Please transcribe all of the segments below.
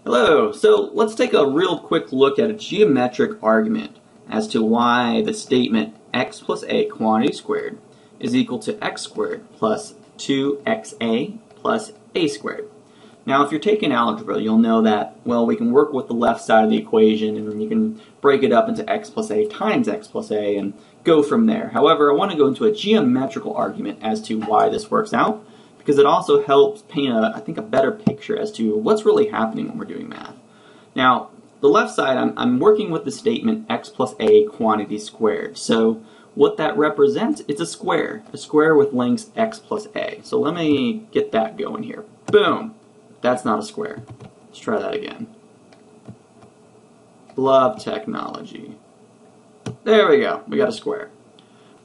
Hello, so let's take a real quick look at a geometric argument as to why the statement x plus a quantity squared is equal to x squared plus 2xa plus a squared. Now if you're taking algebra, you'll know that, well, we can work with the left side of the equation and you can break it up into x plus a times x plus a and go from there. However, I want to go into a geometrical argument as to why this works out, because it also helps paint, I think, a better picture as to what's really happening when we're doing math. Now, the left side, I'm working with the statement x plus a quantity squared. So what that represents, it's a square with lengths x plus a. So let me get that going here. Boom! That's not a square. Let's try that again. Love technology. There we go. We got a square.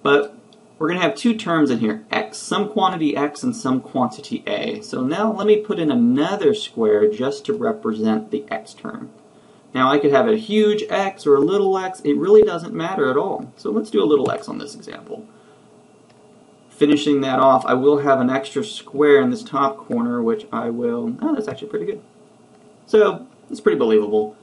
But we're going to have two terms in here, x, some quantity x and some quantity a. So now let me put in another square just to represent the x term. Now I could have a huge x or a little x, it really doesn't matter at all. So let's do a little x on this example. Finishing that off, I will have an extra square in this top corner, which I will, oh, that's actually pretty good. So it's pretty believable.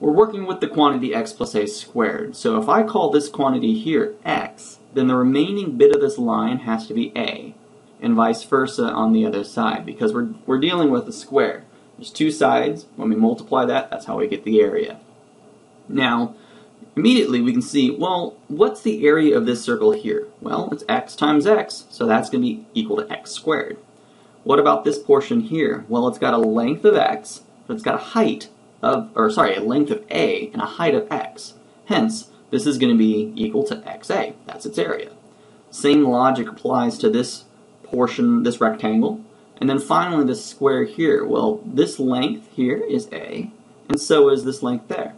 We're working with the quantity x plus a squared. So if I call this quantity here x, then the remaining bit of this line has to be a, and vice versa on the other side, because we're dealing with a square. There's two sides. When we multiply that, that's how we get the area. Now, immediately we can see, well, what's the area of this circle here? Well, it's x times x, so that's going to be equal to x squared. What about this portion here? Well, it's got a length of x, but it's got a height of, a length of a and a height of x. Hence, this is going to be equal to xa. That's its area. Same logic applies to this portion, this rectangle. And then finally this square here. Well, this length here is a, and so is this length there.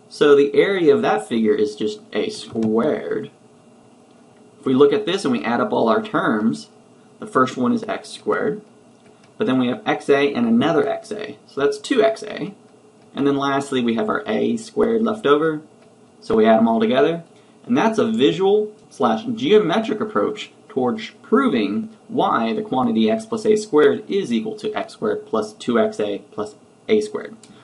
So the area of that figure is just a squared. If we look at this and we add up all our terms, the first one is x squared. But then we have xa and another xa. So that's 2xa. And then lastly we have our a squared left over. So we add them all together. And that's a visual / geometric approach towards proving why the quantity x plus a squared is equal to x squared plus 2xa plus a squared.